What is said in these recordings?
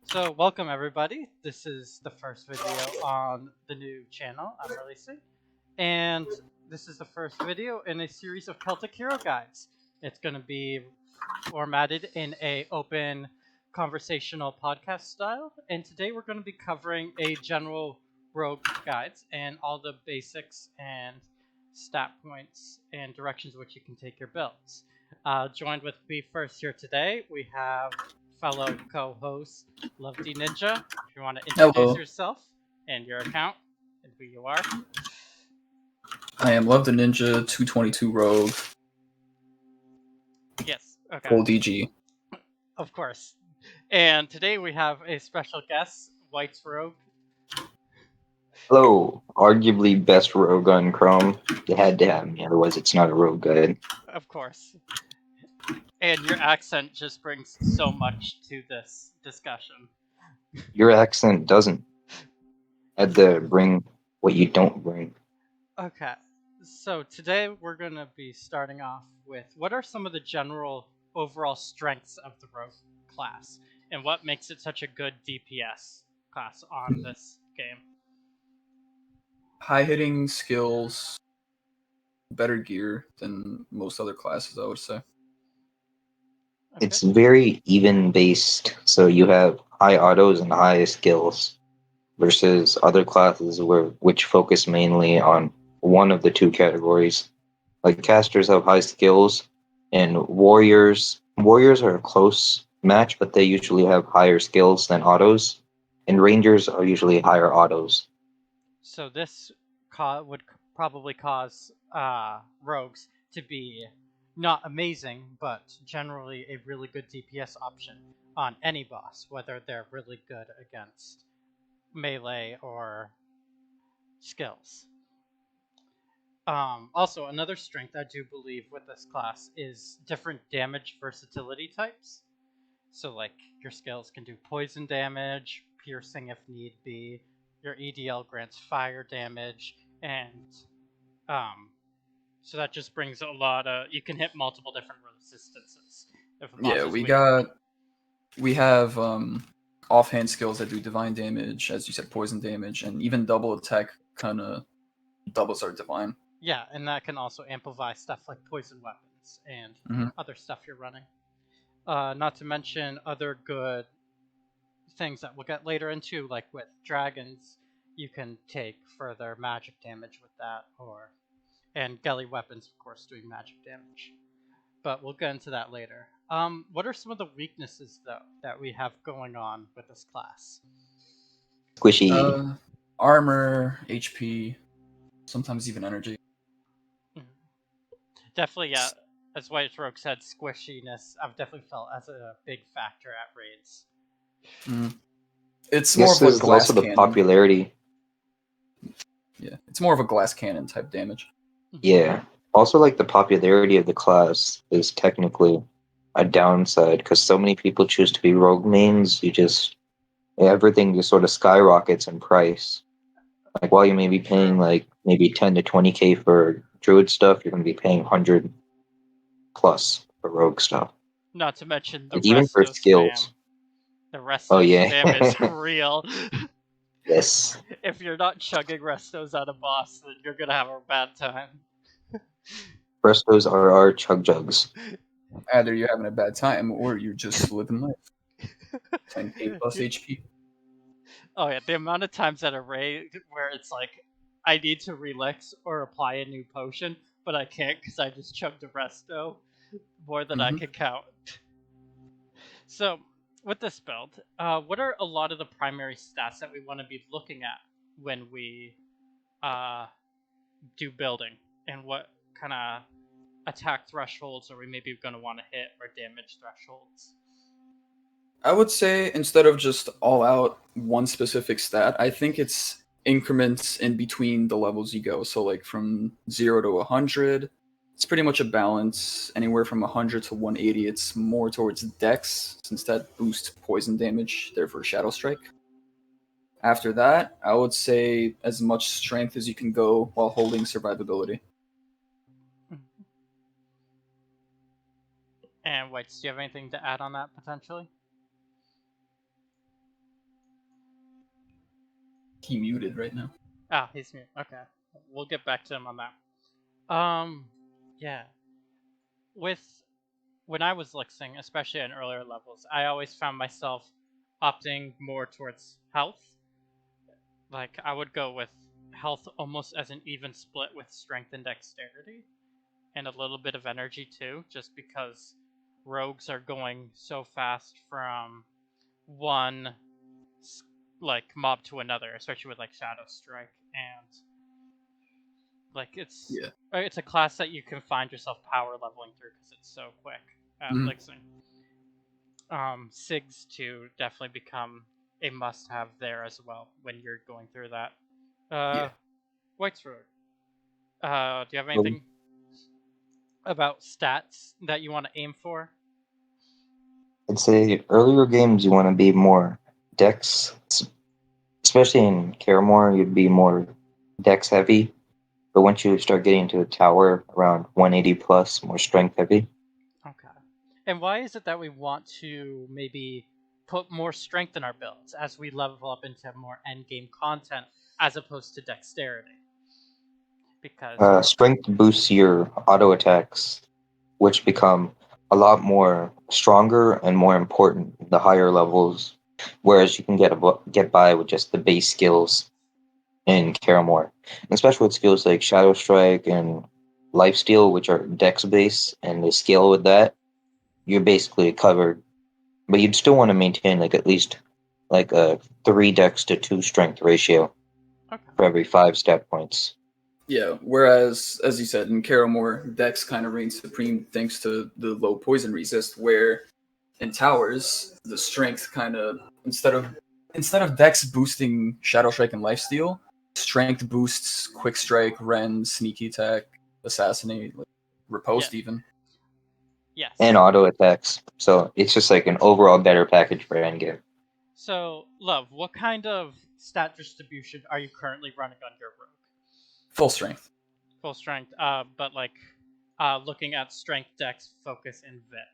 So, welcome everybody. This is the first video on the new channel I'm releasing, and this is the first video in a series of Celtic hero guides. It's going to be formatted in a open conversational podcast style, and today we're going to be covering a general rogue guides and all the basics and stat points and directions which you can take your builds. Joined with me first here today, we have fellow co-host LuvDeNinja. If you want to introduce Hello, yourself and your account and who you are. I am LuvDeNinja 222 Rogue, Yes, okay, full DG. of course. And today we have a special guest, White's Rogue. Hello, arguably best rogue on Chrome. You had to have me, otherwise it's not a rogue guide. Of course. And your accent just brings so much to this discussion. Your accent doesn't. Had to bring what you don't bring. Okay, so today we're going to be starting off with what are some of the general overall strengths of the Rogue class, and what makes it such a good DPS class on this game. High hitting skills, better gear than most other classes, I would say. Okay. It's very even based, so you have high autos and high skills versus other classes which focus mainly on one of the two categories. Like casters have high skills, and warriors are a close match, but they usually have higher skills than autos, and rangers are usually higher autos. So this would probably cause rogues to be not amazing, but generally a really good DPS option on any boss, whether they're really good against melee or skills. Also, another strength I do believe with this class is different damage versatility types. So, like, your skills can do poison damage, piercing if need be. Your EDL grants fire damage, and so that just brings a lot of. You can hit multiple different resistances if a boss Yeah, is we weak. have offhand skills that do divine damage, as you said, poison damage, and even double attack kind of doubles our divine. Yeah, and that can also amplify stuff like poison weapons and other stuff you're running. Not to mention other good things that we'll get later into, like with dragons, you can take further magic damage with that, and Geli weapons, of course, doing magic damage. But we'll get into that later. What are some of the weaknesses, though, that we have going on with this class? Squishy. Armor, HP, sometimes even energy. Definitely, yeah. As White Rogue said, squishiness, I've definitely felt as a big factor at raids. It's I more guess of a there's glass also the cannon. popularity. Yeah, it's more of a glass cannon type damage. Yeah. Also, like the popularity of the class is technically a downside because so many people choose to be rogue mains. Everything just sort of skyrockets in price. Like while you may be paying like maybe 10 to 20K for druid stuff, you're going to be paying 100 plus for rogue stuff. Not to mention the Like even for resto spam. skills. The resto Oh yeah. spam is real. Yes. If you're not chugging restos at a boss, then you're gonna have a bad time. Restos are our chug jugs. Either you're having a bad time or you're just living life. 10k plus HP. Oh yeah, the amount of times at a raid where it's like, I need to relix or apply a new potion, but I can't because I just chugged a resto, more than I can count. So, with this build, what are a lot of the primary stats that we want to be looking at when we do building, and what kind of attack thresholds are we maybe going to want to hit, or damage thresholds? I would say instead of just all out one specific stat, I think it's increments in between the levels you go. So like from 0 to 100, it's pretty much a balance. Anywhere from 100 to 180, it's more towards dex, since that boosts poison damage, therefore Shadow Strike. After that, I would say as much strength as you can go while holding survivability. And Whites, do you have anything to add on that potentially? he muted right now. Ah, he's mute. Okay, we'll get back to him on that. Yeah. With when I was Lixing, especially in earlier levels, I always found myself opting more towards health. Like I would go with health almost as an even split with strength and dexterity, and a little bit of energy too, just because rogues are going so fast from one like mob to another, especially with like Shadow Strike, and like it's a class that you can find yourself power leveling through because it's so quick at Lixing. Sigs to definitely become a must-have there as well when you're going through that. White's Road. Do you have anything about stats that you want to aim for? I'd say earlier games you want to be more dex, especially in Caramore, you'd be more dex heavy. But once you start getting to the tower, around 180 plus, more strength heavy. Okay. And why is it that we want to maybe put more strength in our builds as we level up into more endgame content as opposed to dexterity? Because Strength boosts your auto attacks, which become a lot more stronger and more important the higher levels. Whereas you can get by with just the base skills in Caramore, especially with skills like Shadow Strike and Lifesteal, which are dex base, and they scale with that. You're basically covered, but you'd still want to maintain like at least like a 3 dex to 2 strength ratio for every 5 stat points. Yeah, whereas, as you said, in Caramore, Dex kind of reigns supreme thanks to the low poison resist, where in Towers, the strength kind of, instead of Dex boosting Shadow Strike and Lifesteal, strength boosts Quick Strike, Rend, Sneaky Attack, Assassinate, like, Riposte even. Yes. And auto attacks. So it's just like an overall better package for endgame. So, Love, what kind of stat distribution are you currently running on your rogue? Full strength. Full strength, but like looking at strength, dex, focus, and vit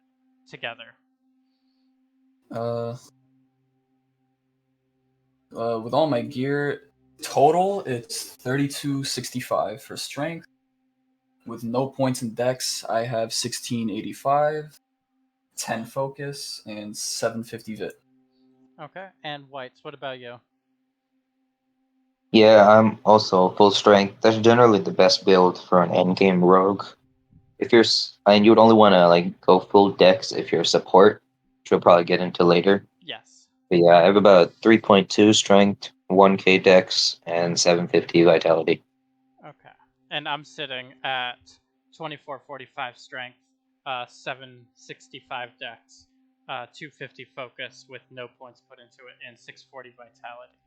together. With all my gear, total it's 3265 for strength. With no points in dex, I have 1685, 10 focus, and 750 vit. Okay, and Whites, what about you? Yeah, I'm also full strength. That's generally the best build for an endgame rogue. If you're, and you would only want to like go full dex if you're support, which we'll probably get into later. Yes. But yeah, I have about 3.2 strength, 1k dex, and 750 vitality. Okay, and I'm sitting at 2445 strength, 765 dex, 250 focus with no points put into it, and 640 vitality.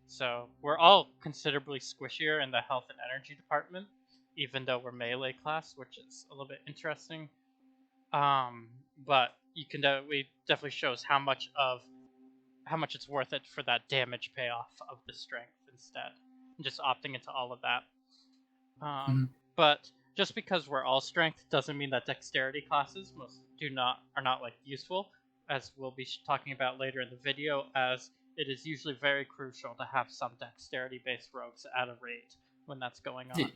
So we're all considerably squishier in the health and energy department, even though we're melee class, which is a little bit interesting. But you can it definitely shows how much it's worth it for that damage payoff of the strength instead, and just opting into all of that. But just because we're all strength doesn't mean that dexterity classes are not like useful, as we'll be talking about later in the video, as it is usually very crucial to have some dexterity-based rogues at a rate when that's going on.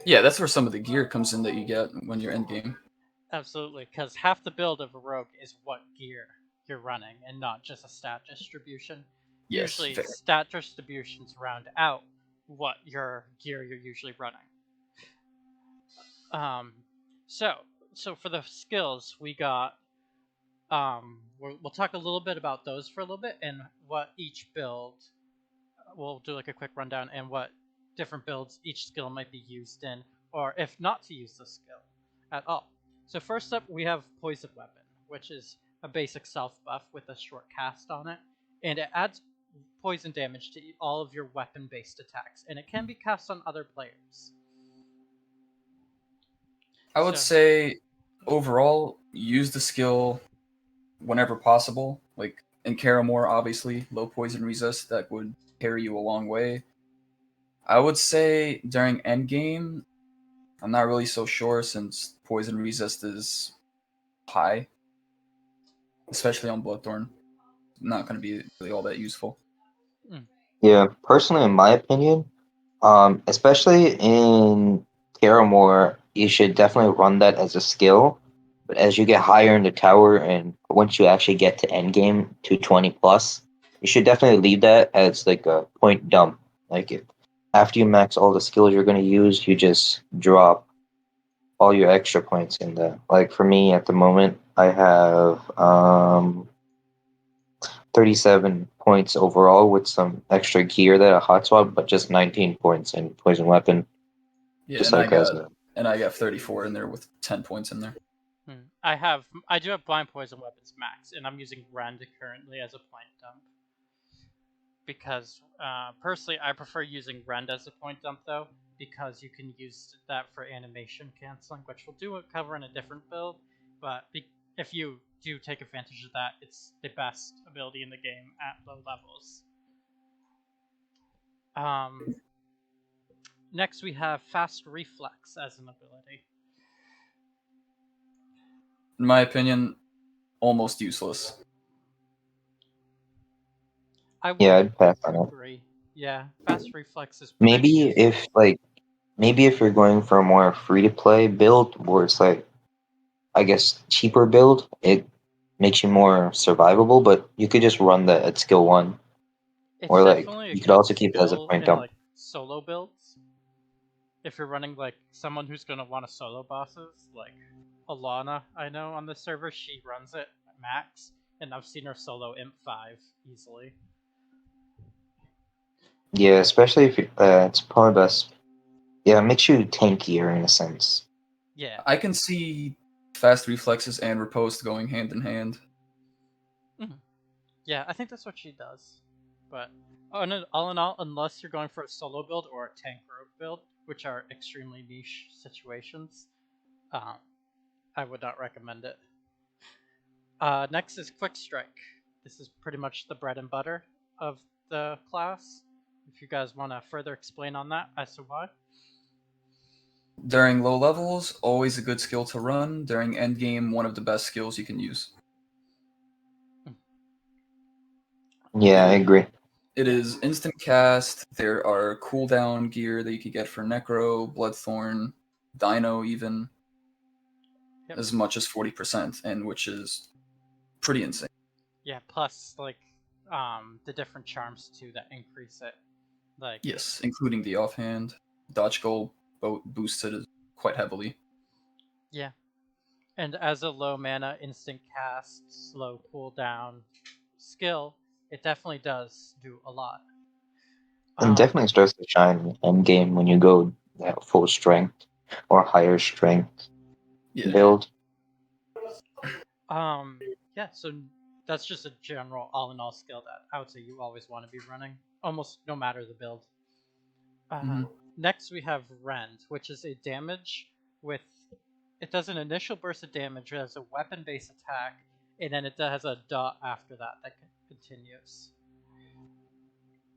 Yeah, that's where some of the gear comes in that you get when you're endgame. Absolutely, because half the build of a rogue is what gear you're running, and not just a stat distribution. Yes, Usually, fair. stat distributions round out what your gear you're usually running. So for the skills, we got we'll talk a little bit about those for a little bit, and what each build, we'll do like a quick rundown, and what different builds each skill might be used in, or if not to use the skill at all. So first up, we have Poison Weapon, which is a basic self buff with a short cast on it, and it adds poison damage to all of your weapon-based attacks, and it can be cast on other players. I would say overall, use the skill whenever possible. Like in Caramore, obviously, low poison resist, that would carry you a long way. I would say during endgame, I'm not really so sure since poison resist is high, especially on Bloodthorn. Not going to be really all that useful. Yeah, personally, in my opinion, especially in Terramore, you should definitely run that as a skill. But as you get higher in the tower, and once you actually get to endgame 220 plus, you should definitely leave that as like a point dump. Like it, after you max all the skills you're going to use, you just drop all your extra points in there. Like for me at the moment, I have 37 points overall with some extra gear that I hot swap, but just 19 points in poison weapon. Yeah, Just like as a and I got 34 in there with 10 points in there. I do have blind poison weapons max, and I'm using Rend currently as a point dump. Because personally, I prefer using Rend as a point dump though, because you can use that for animation canceling, which we'll cover in a different build. But if you do take advantage of that, it's the best ability in the game at low levels. Next, we have Fast Reflex as an ability. In my opinion, almost useless. I would yeah, I'd pass on it. agree. Yeah, Fast Reflex is pretty Maybe useful. if like maybe if you're going for a more free to play build where it's like I guess cheaper build, it makes you more survivable, but you could just run that at skill one. It's Or like definitely a you could good also keep it as a skill point in dump. like solo builds. If you're running like someone who's gonna want to solo bosses, like Alana, I know on the server, she runs it at max, and I've seen her solo Imp 5 easily. Yeah, especially if you, it's probably best. Yeah, it makes you tankier in a sense. Yeah. I can see fast reflexes and riposte going hand in hand. Mhm. Yeah, I think that's what she does. But all in all, unless you're going for a solo build or a tank rogue build, which are extremely niche situations, um, I would not recommend it. Next is Quick Strike. This is pretty much the bread and butter of the class. If you guys want to further explain on that as to why. During low levels, always a good skill to run. During endgame, one of the best skills you can use. Yeah, I agree. It is instant cast. There are cooldown gear that you could get for Necro, Bloodthorn, Dino even, Yep. as much as 40%, and which is pretty insane. Yeah, plus like the different charms too that increase it. Like Yes, including the offhand. Dodge goal boosts it quite heavily. yeah. And as a low mana instant cast, slow cooldown skill, it definitely does do a lot. And definitely starts to shine end game when you go at full strength or higher strength Yeah. build. Yeah, so that's just a general all in all skill that I would say you always want to be running, almost no matter the build. Mm-hmm. Next we have Rend, which is a damage with it does an initial burst of damage as a weapon based attack, and then it has a dot after that that continues.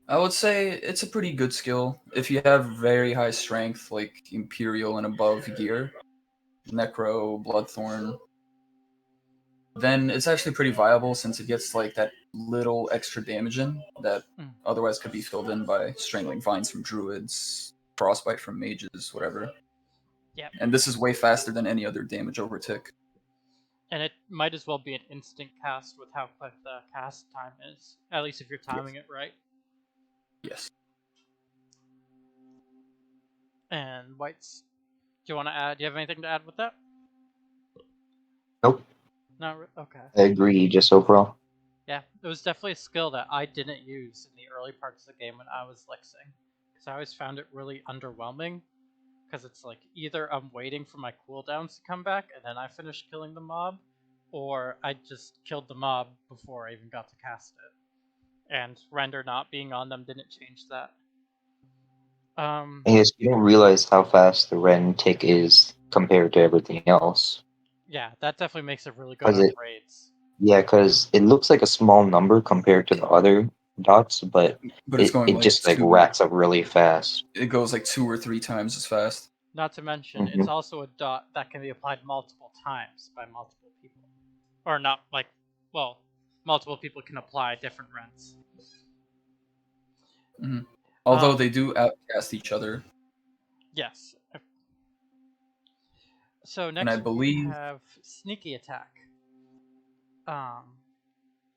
I would say it's a pretty good skill. If you have very high strength, like Imperial and above gear, Necro, Bloodthorn, then it's actually pretty viable since it gets like that little extra damage in that otherwise could be filled in by strangling vines from druids, frostbite from mages, whatever. Yep. And this is way faster than any other damage over tick. And it might as well be an instant cast with how quick the cast time is, at least if you're timing it right. Yes. And Whites, do you want to add? Do you have anything to add with that? Nope, Okay. I agree. Just overall, Yeah, it was definitely a skill that I didn't use in the early parts of the game when I was Lixing, because I always found it really underwhelming. Because it's like either I'm waiting for my cooldowns to come back and then I finish killing the mob, or I just killed the mob before I even got to cast it. And render not being on them didn't change that. I guess you don't realize how fast the Ren tick is compared to everything else. Yeah, that definitely makes it really good Because on it, raids. yeah, because it looks like a small number compared to the other dots, but But it's it, going it like just like racks up really fast. it goes like 2 or 3 times as fast. Not to mention, Hmm. it's also a dot that can be applied multiple times by multiple people. Or not multiple people can apply different rents. Although they do outcast each other. Yes. So And I next believe- we have sneaky attack.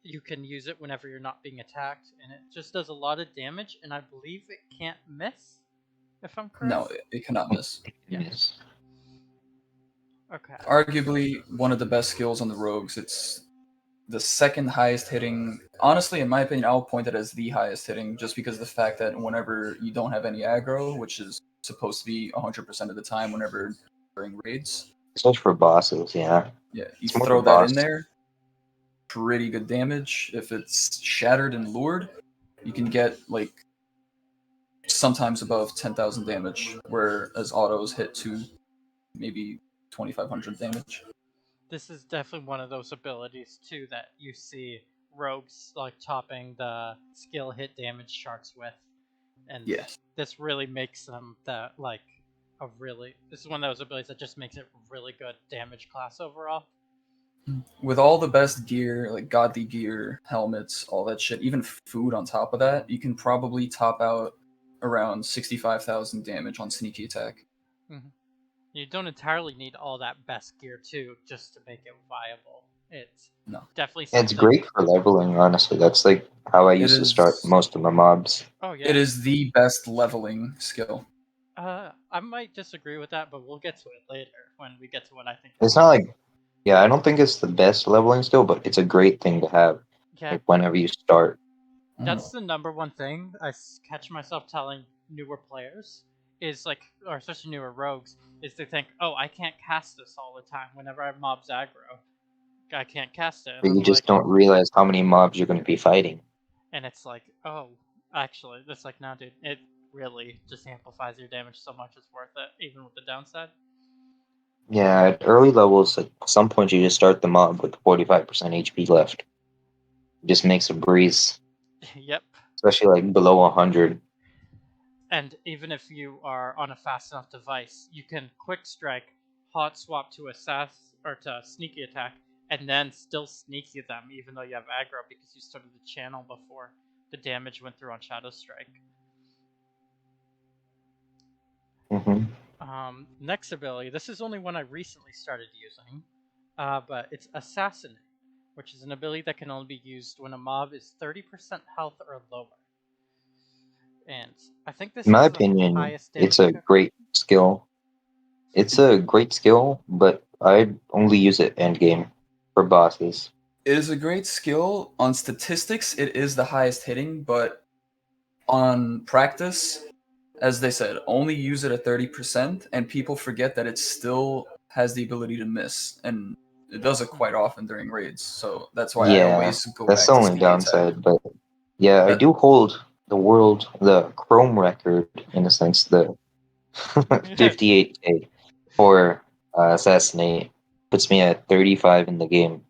You can use it whenever you're not being attacked, and it just does a lot of damage. And I believe it can't miss, if I'm correct. No, it cannot miss. Yeah. Yes. Okay. Arguably one of the best skills on the rogues. It's the second highest hitting. Honestly, in my opinion, I'll point it as the highest hitting, just because of the fact that whenever you don't have any aggro, which is supposed to be 100% of the time whenever during raids, Especially for bosses, yeah. yeah, you It's more throw for that in boss. there, pretty good damage. If it's shattered and lured, you can get like sometimes above 10,000 damage, whereas autos hit to maybe 2,500 damage. This is definitely one of those abilities too that you see rogues like topping the skill hit damage charts with, and Yes. this really makes them this is one of those abilities that just makes it a really good damage class overall. With all the best gear, like godly gear, helmets, all that shit, even food on top of that, you can probably top out around 65,000 damage on sneaky attack. You don't entirely need all that best gear too, just to make it viable. It's No. definitely something. It's great for leveling, honestly. That's like how I used to start most of my mobs. Oh yeah. It is the best leveling skill. I might disagree with that, but we'll get to it later when we get to what I think. It's not like, yeah, I don't think it's the best leveling skill, but it's a great thing to have. Yeah. Like whenever you start. That's the number one thing I catch myself telling newer players is like, or especially newer rogues, is to think, oh, I can't cast this all the time. Whenever I mobs aggro, I can't cast it. But And you just don't realize how many mobs you're going to be fighting. And it's like, oh, actually, it's like, no, dude, it really just amplifies your damage so much it's worth it, even with the downside. Yeah, at early levels, at some point you just start the mob with 45% HP left. It just makes a breeze. Yep. Especially like below 100. And even if you are on a fast enough device, you can quick strike, hot swap to or to sneaky attack, and then still sneaky them, even though you have aggro because you started the channel before the damage went through on Shadow Strike. Next ability, this is only one I recently started using, but it's Assassinate, which is an ability that can only be used when a mob is 30% health or lower. And I think this in my is opinion, highest it's a damage great skill. It's a great skill, but I only use it end game for bosses. It is a great skill. On statistics, it is the highest hitting, but on practice, as they said, only use it at 30%, and people forget that it still has the ability to miss, and it does it quite often during raids. So that's why I always go that's back the to only sneaky attack. downside. But yeah, I do hold the Chrome record in a sense, the 58K for Assassinate puts me at 35 in the game,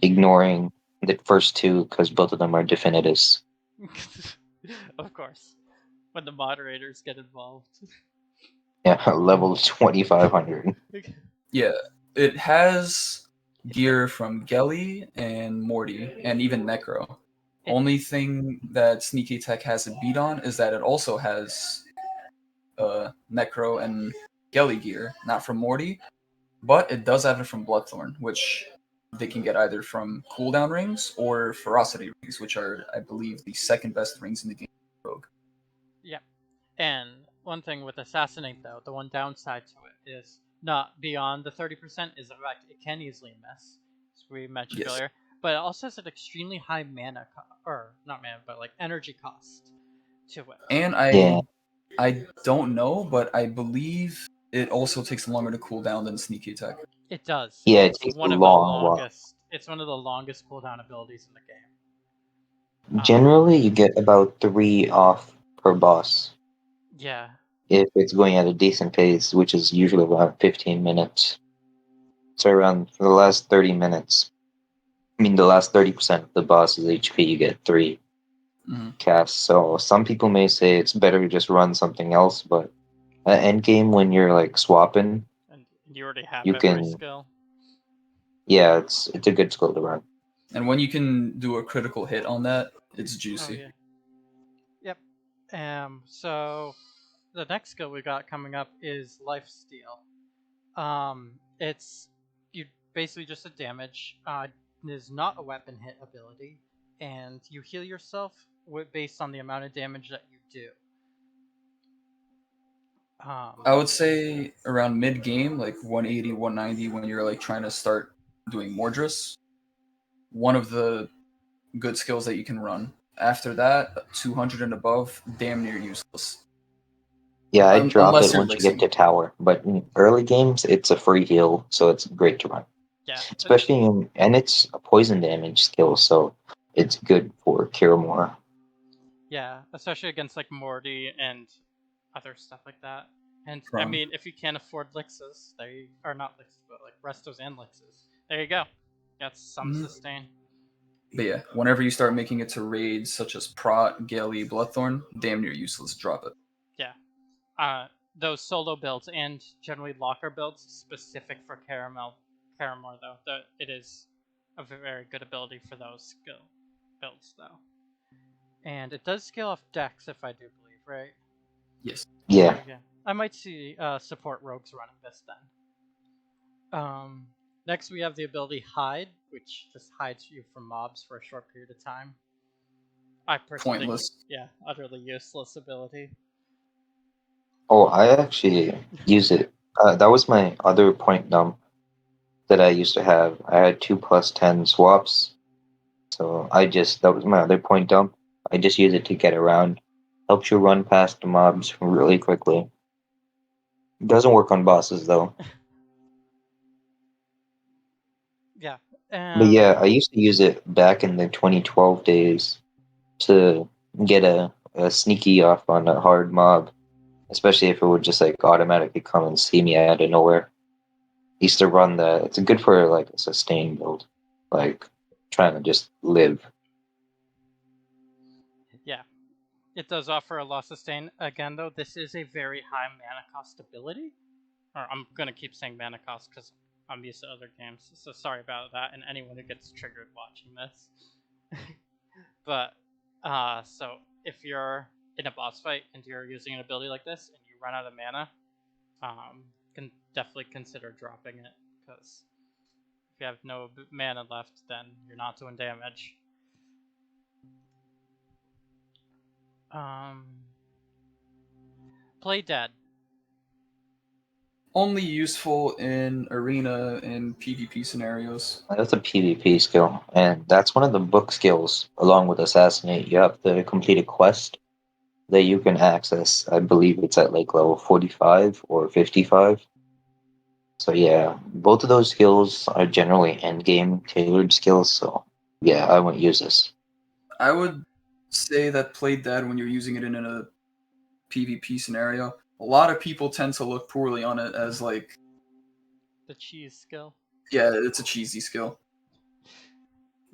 ignoring the first two because both of them are definitives. Of course, when the moderators get involved. Yeah, level 2500. Yeah, it has gear from Gelly and Morty, and even Necro. Only thing that Sneaky Attack has a beat on is that it also has Necro and Gelly gear, not from Morty, but it does have it from Bloodthorn, which they can get either from cooldown rings or ferocity rings, which are, I believe, the second best rings in the game. Rogue. Yeah, and one thing with Assassinate though, the one downside to it is not beyond the 30% is the fact it can easily miss, as we mentioned earlier, but it also has an extremely high mana, or not mana, but like energy cost to it. And I don't know, but I believe it also takes longer to cool down than Sneaky Attack. It does. Yeah, it's it takes one a of the long longest. It's one of the longest cooldown abilities in the game. Generally, you get about 3 off per boss. Yeah. If it's going at a decent pace, which is usually around 15 minutes. So around the last 30 minutes, the last 30% of the boss's HP, you get 3 casts. So some people may say it's better to just run something else, but at end game when you're like swapping, and you already have you every can. Skill. Yeah, it's a good skill to run. And when you can do a critical hit on that, it's juicy. Oh, yeah. Yep. So the next skill we got coming up is Lifesteal. It's you basically just a damage. It is not a weapon hit ability, and you heal yourself based on the amount of damage that you do. I would say around mid game, like 180, 190, when you're like trying to start doing Mordris, one of the good skills that you can run. After that, 200 and above, damn near useless. Yeah, I drop Unless it you're once you get elixing. to tower, but in early games, it's a free heal, so it's great to run. Yeah, Especially and it's a poison damage skill, so it's good for Kiramora. yeah, especially against like Morty and other stuff like that. And I Prone. mean, if you can't afford Lixes, they are not Lixes, but like Restos and Lixes. There you go. Got some sustain. But yeah, whenever you start making it to raids such as Prot, Galley, Bloodthorn, damn near useless. Drop it. Yeah. Those solo builds and generally locker builds specific for Caramore though. It is a very good ability for those skill builds though. And it does scale off Dex if I do believe, right? Yes. Yeah. Okay. I might see support rogues running this then. Next we have the ability Hide, which just hides you from mobs for a short period of time. I personally think, Pointless. yeah, utterly useless ability. Oh, I actually use it. That was my other point dump that I used to have. I had 2+10 swaps, so that was my other point dump. I just use it to get around. Helps you run past the mobs really quickly. It doesn't work on bosses though. Yeah. But yeah, I used to use it back in the 2012 days to get a sneaky off on a hard mob, especially if it would just like automatically come and see me out of nowhere. Used to run that. It's good for like a sustain build, like trying to just live. Yeah. It does offer a lot of sustain. Again, though, this is a very high mana cost ability. Or I'm gonna keep saying mana cost because I'm used to other games. So sorry about that, and anyone who gets triggered watching this. But so if you're in a boss fight and you're using an ability like this and you run out of mana, can definitely consider dropping it because if you have no mana left, then you're not doing damage. Play dead. Only useful in arena and PvP scenarios. That's a PvP skill, and that's one of the book skills. Along with assassinate, you have to complete a quest that you can access. I believe it's at like level 45 or 55. So yeah, both of those skills are generally end game tailored skills. So yeah, I won't use this. I would say that play dead when you're using it in a PvP scenario. A lot of people tend to look poorly on it as like, The cheese skill. yeah, it's a cheesy skill.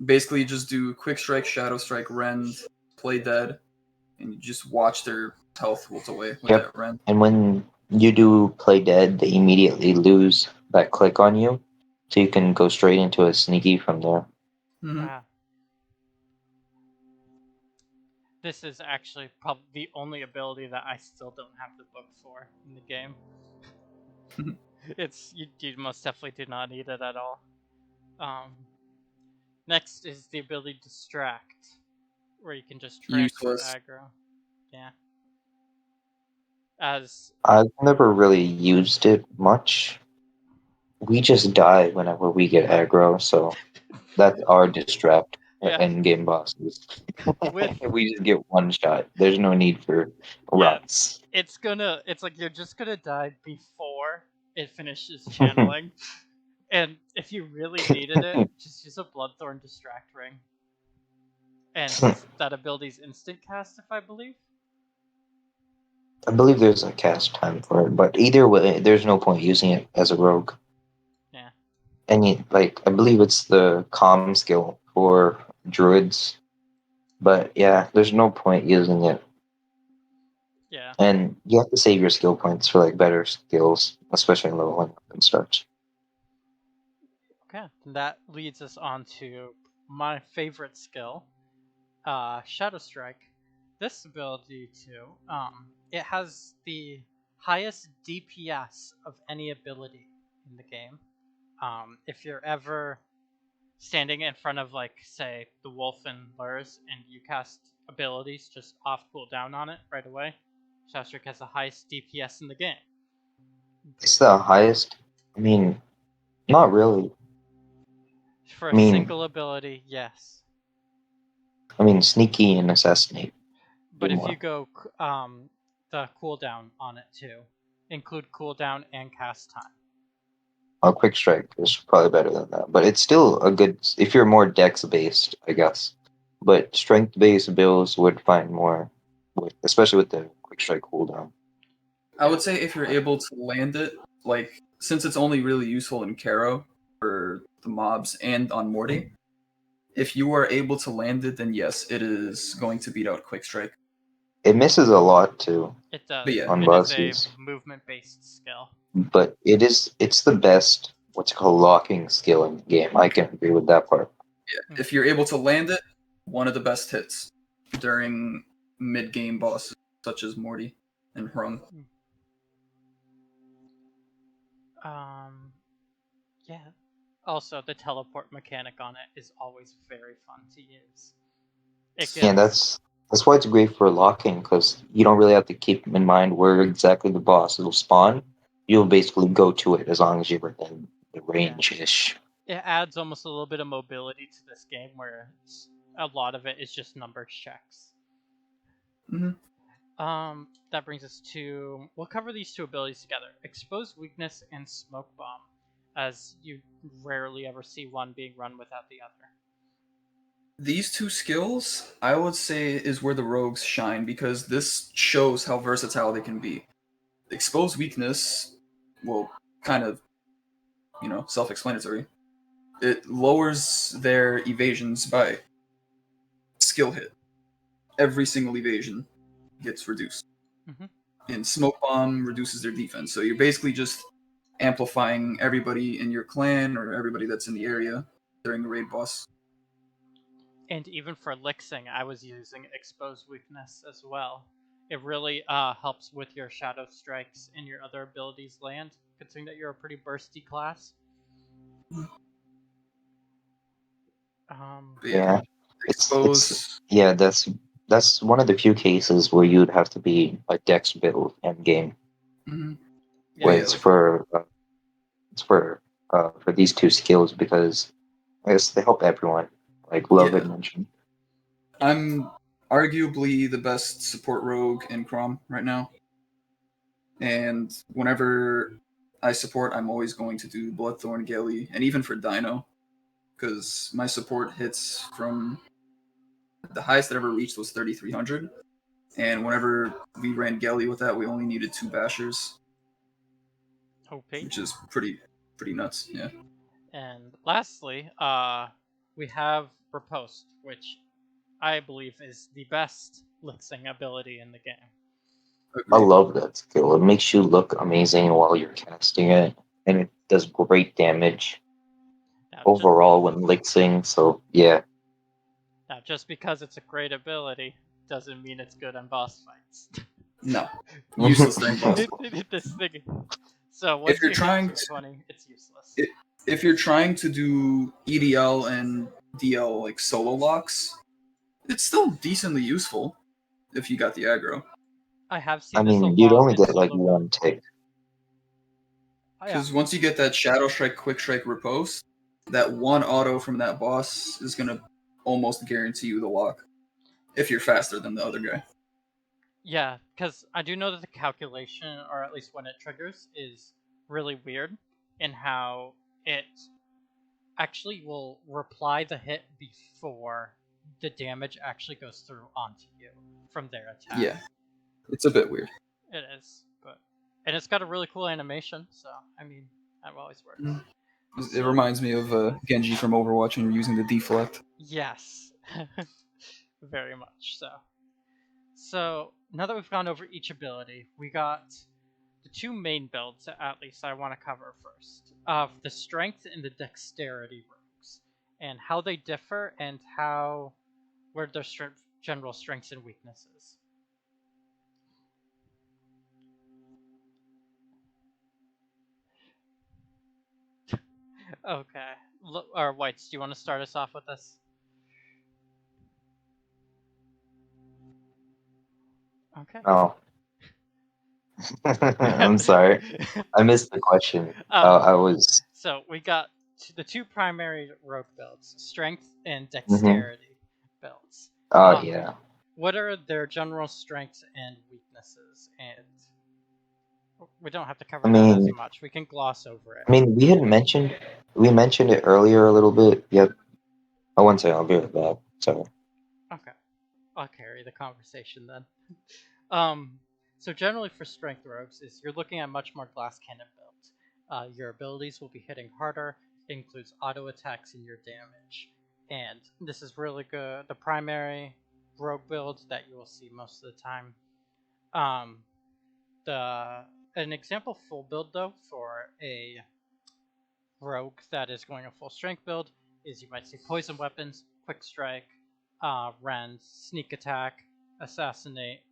Basically, you just do quick strike, shadow strike, rend, play dead, and you just watch their health wilt away with Yep. that rend. And when you do play dead, they immediately lose that click on you, so you can go straight into a sneaky from there. Mm-hmm. This is actually probably the only ability that I still don't have the book for in the game. You most definitely do not need it at all. Next is the ability Distract, where you can just transfer Useless. aggro. Yeah. As I've never really used it much. We just die whenever we get aggro, so that's our distract yeah, in game bosses. with We just get one shot. There's no need for yeah, runs. it's like you're just gonna die before it finishes channeling. And if you really needed it, just use a Bloodthorn Distract Ring. And that ability's instant cast, if I believe. I believe there's a cast time for it, but either way, there's no point using it as a rogue. Yeah. And like, I believe it's the calm skill for druids, but yeah, there's no point using it. Yeah. And you have to save your skill points for like better skills, especially in level 1 and starts. Okay. And that leads us on to my favorite skill, Shadow Strike. this ability too, it has the highest DPS of any ability in the game. If you're ever standing in front of, like, say, the wolf and lures, and you cast abilities just off cooldown on it right away, Shastrik has the highest DPS in the game. It's the highest. I mean, not really. For I a mean- single ability, yes. I mean, sneaky and assassinate. But if more. you go the cooldown on it too, include cooldown and cast time. Quick strike is probably better than that, but it's still a good if you're more dex based, I guess. But strength based builds would find more, especially with the quick strike cooldown. I would say if you're able to land it, like since it's only really useful in Karo for the mobs and on Morty, if you are able to land it, then yes, it is going to beat out Quick Strike. It misses a lot too. It does. But yeah. On It is bosses. a movement-based skill. But it's the best what's called locking skill in the game. I can agree with that part. Yeah, if you're able to land it, one of the best hits during mid-game bosses such as Morty and Hrung. Yeah. Also, the teleport mechanic on it is always very fun to use. Yeah, that's why it's great for locking, because you don't really have to keep in mind where exactly the boss will spawn. You'll basically go to it as long as you're in the range-ish. It adds almost a little bit of mobility to this game, where a lot of it is just numbers checks. That brings us to, we'll cover these two abilities together: Expose Weakness and Smoke Bomb, as you rarely ever see one being run without the other. These two skills, I would say, is where the rogues shine, because this shows how versatile they can be. Expose Weakness, well, kind of, self-explanatory. It lowers their evasions by skill hit. Every single evasion gets reduced. And Smoke Bomb reduces their defense. So you're basically just amplifying everybody in your clan or everybody that's in the area during the raid boss. And even for Lixing, I was using Expose Weakness as well. It really helps with your Shadow Strikes and your other abilities land, considering that you're a pretty bursty class. Yeah, Expose. that's one of the few cases where you'd have to be a dex build end game. Yeah, It's for these two skills, because I guess they help everyone, like LuvDeNinja. I'm arguably the best support rogue in Crom right now. And whenever I support, I'm always going to do Bloodthorn, Geli, and even for Dino, because my support hits from the highest that ever reached was 3,300. And whenever we ran Geli with that, we only needed 2 bashers. Okay. Which is pretty nuts, yeah. And lastly, we have Riposte, which I believe is the best Lixing ability in the game. I love that skill. It makes you look amazing while you're casting it, and it does great damage overall when Lixing. So yeah. Now, just because it's a great ability doesn't mean it's good on boss fights. No, useless during boss fights. This thing. So once if you're trying to 20, it's useless. If you're trying to do EDL and DL like solo locks, it's still decently useful if you got the aggro. I have seen. I mean, you'd only get like one tick. Because once you get that Shadow Strike, Quick Strike, Riposte, that one auto from that boss is gonna almost guarantee you the lock if you're faster than the other guy. Yeah, because I do know that the calculation, or at least when it triggers, is really weird in how it actually will reply the hit before the damage actually goes through onto you from their attack. Yeah, it's a bit weird. It is, and it's got a really cool animation, so I mean, that always works. It reminds me of Genji from Overwatch and using the deflect. Yes, very much so. So now that we've gone over each ability, we got the two main builds, at least I want to cover first, of the strength and the dexterity rogues, and how they differ and where their general strengths and weaknesses. Okay. Or Whites, do you want to start us off with this? Okay. Oh, I'm sorry. I missed the question. I was. So we got the two primary rogue builds: strength and Mhm. dexterity builds. Oh yeah. What are their general strengths and weaknesses? And we don't have to cover that as much. We can gloss over it. I mean, we mentioned it earlier a little bit. Yep. I won't say I'll be right back. Sorry. Okay, I'll carry the conversation then. So generally for strength rogues is you're looking at much more glass cannon builds. Your abilities will be hitting harder. It includes auto attacks and your damage, and this is really good. The primary rogue build that you will see most of the time. An example full build though for a rogue that is going a full strength build is you might see poison weapons, quick strike, rend, sneak attack, assassinate,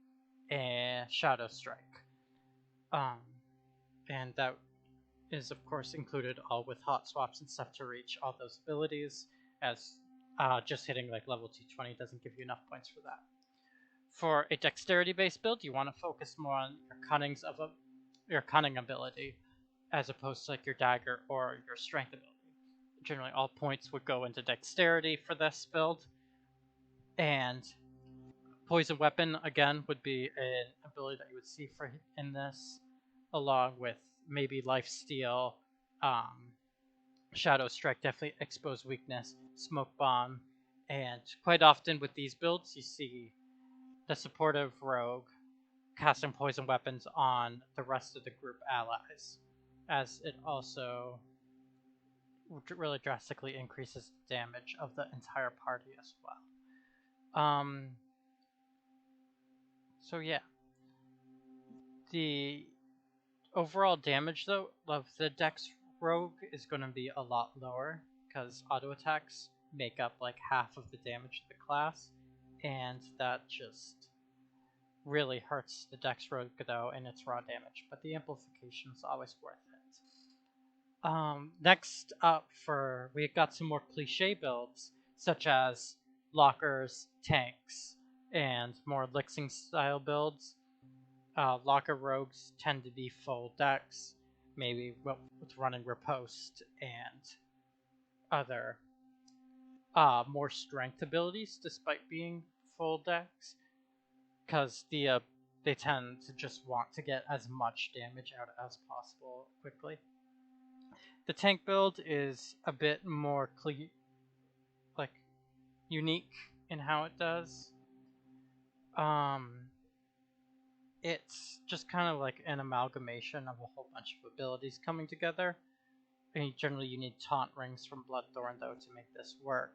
and shadow strike. And that is of course included all with hot swaps and stuff to reach all those abilities, as just hitting like level 220 doesn't give you enough points for that. For a dexterity based build, you want to focus more on your cunning ability as opposed to like your dagger or your strength ability. Generally all points would go into dexterity for this build, and poison weapon again would be an ability that you would see for in this, along with maybe lifesteal, shadow strike, definitely expose weakness, smoke bomb, and quite often with these builds you see the supportive rogue casting poison weapons on the rest of the group allies, as it also really drastically increases the damage of the entire party as well. So yeah, the overall damage though of the Dex Rogue is going to be a lot lower because auto attacks make up like half of the damage of the class, and that just really hurts the Dex Rogue though in its raw damage, but the amplification is always worth it. Next up, we got some more cliche builds such as lockers, tanks, and more Lixing style builds. Locker rogues tend to be full decks, maybe with running riposte and other more strength abilities despite being full decks, because they tend to just want to get as much damage out as possible quickly. The tank build is a bit more unique in how it does. It's just kind of like an amalgamation of a whole bunch of abilities coming together. And generally you need taunt rings from Bloodthorn though to make this work.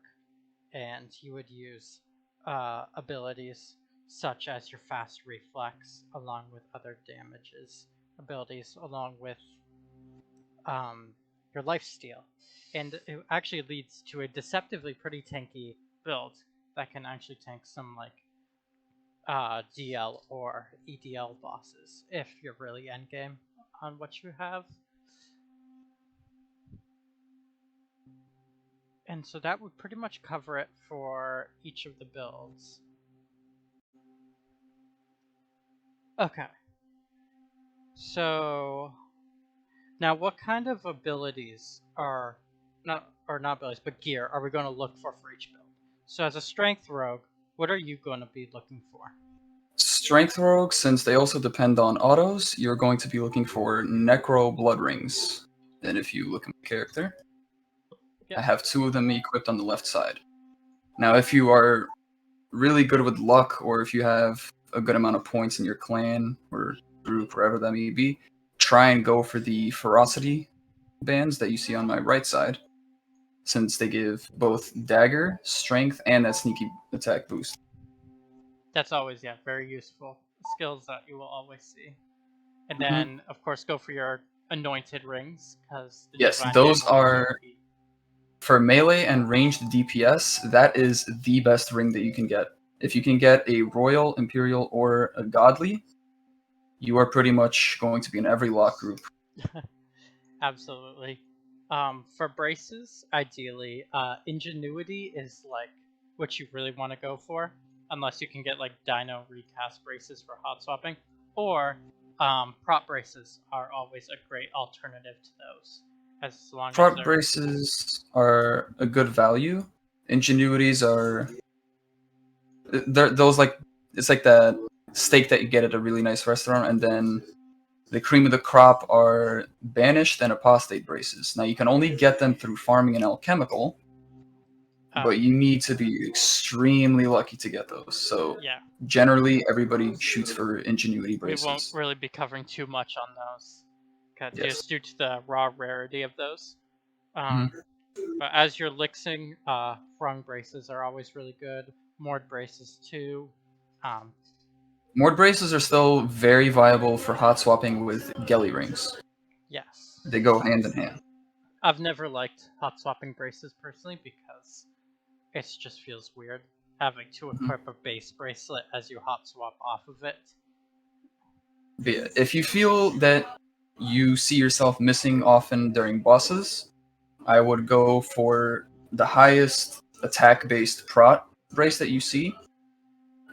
And you would use abilities such as your fast reflex along with other damages abilities, along with your lifesteal. And it actually leads to a deceptively pretty tanky build that can actually tank some like DL or EDL bosses if you're really endgame on what you have. And so that would pretty much cover it for each of the builds. Okay. So now what kind of abilities not abilities, but gear are we going to look for each build? So as a strength rogue, what are you going to be looking for? Strength rogue, since they also depend on autos, you're going to be looking for Necro Blood Rings. And if you look at my character, I have 2 of them equipped on the left side. Now, if you are really good with luck, or if you have a good amount of points in your clan or group, wherever that may be, try and go for the Ferocity bands that you see on my right side, since they give both dagger, strength, and that sneaky attack boost. That's always, very useful skills that you will always see. And then, of course, go for your anointed rings, because yes, those are for melee and ranged DPS. That is the best ring that you can get If you can get a royal, imperial, or a godly, you are pretty much going to be in every lock group. Absolutely. For braces, ideally, ingenuity is like what you really want to go for, unless you can get like Dino recast braces for hot swapping, or prop braces are always a great alternative to those, as long as Prop they're braces are a good value. Ingenuities are those like it's like that steak that you get at a really nice restaurant, and then the cream of the crop are banished and apostate braces. Now you can only get them through farming and alchemical, but you need to be extremely lucky to get those. So yeah. generally, everybody shoots for ingenuity We won't braces. really be covering too much on those, Yes. just due to the raw rarity of those. Mhm. But as you're lixing, rung braces are always really good. Moored braces too. Um, Moored braces are still very viable for hot swapping with gelly rings. yes. They go hand in hand. I've never liked hot swapping braces personally because it just feels weird having to Mhm. equip a base bracelet as you hot swap off of it. But yeah, if you feel that you see yourself missing often during bosses, I would go for the highest attack-based prot brace that you see.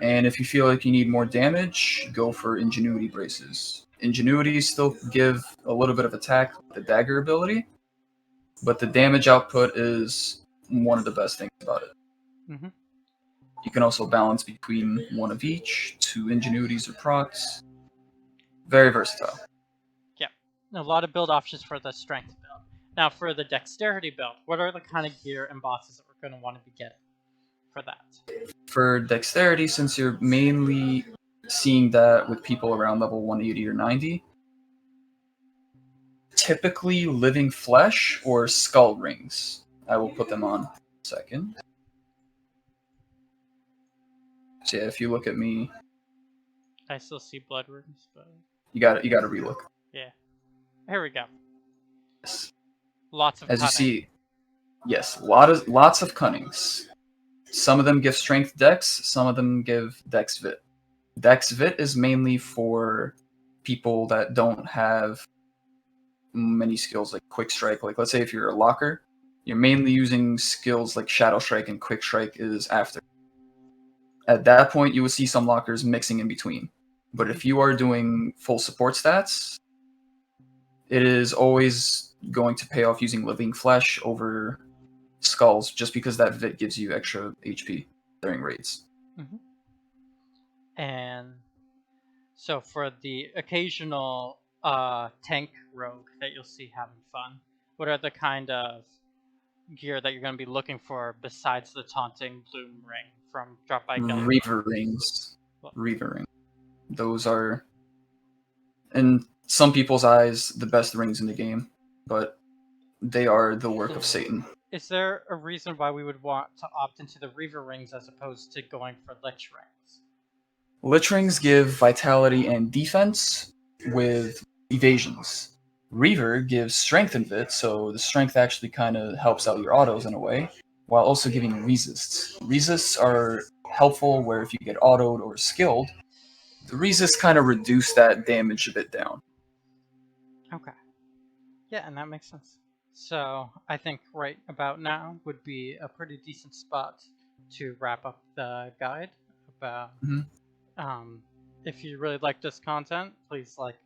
And if you feel like you need more damage, go for ingenuity braces. Ingenuity still give a little bit of attack with the dagger ability, but the damage output is one of the best things about it. Mm-hmm. You can also balance between one of each, 2 ingenuities or procs. Very versatile. Yeah, a lot of build options for the strength build. Now, for the dexterity build, what are the kind of gear and bosses that we're going to want to be getting for that? For dexterity, since you're mainly seeing that with people around level 180 or 90, typically living flesh or skull rings. I will put them on in a second. So yeah, if you look at me, I still see blood runes, but you got to relook. yeah. Here we go. Yes. Lots of As you cutting. see, yes, lots of cunnings. Some of them give strength dex, some of them give dex vit. Dex vit is mainly for people that don't have many skills like quick strike. Like let's say if you're a locker, you're mainly using skills like shadow strike, and quick strike is after. At that point, you would see some lockers mixing in between. But if you are doing full support stats, it is always going to pay off using living flesh over skulls, just because that vit gives you extra HP during raids. Mm-hmm. And so for the occasional tank rogue that you'll see having fun, what are the kind of gear that you're going to be looking for besides the taunting bloom ring from Drop by Gelly? Reaver rings. Reaver ring. Those are, in some people's eyes, the best rings in the game, but they are the work of Satan. Is there a reason why we would want to opt into the Reaver rings as opposed to going for Lich rings? Lich rings give vitality and defense with evasions. Reaver gives strength and vit, so the strength actually kind of helps out your autos in a way, while also giving resists. Resists are helpful where if you get autoed or skilled, the resists kind of reduce that damage a bit down. Okay. Yeah, and that makes sense. So I think right about now would be a pretty decent spot to wrap up the guide about. Mhm. If you really like this content, please like,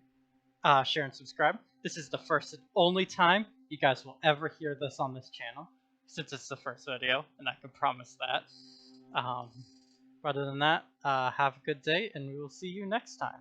share, and subscribe. This is the first and only time you guys will ever hear this on this channel, since it's the first video, and I can promise that. Other than that, have a good day, and we will see you next time.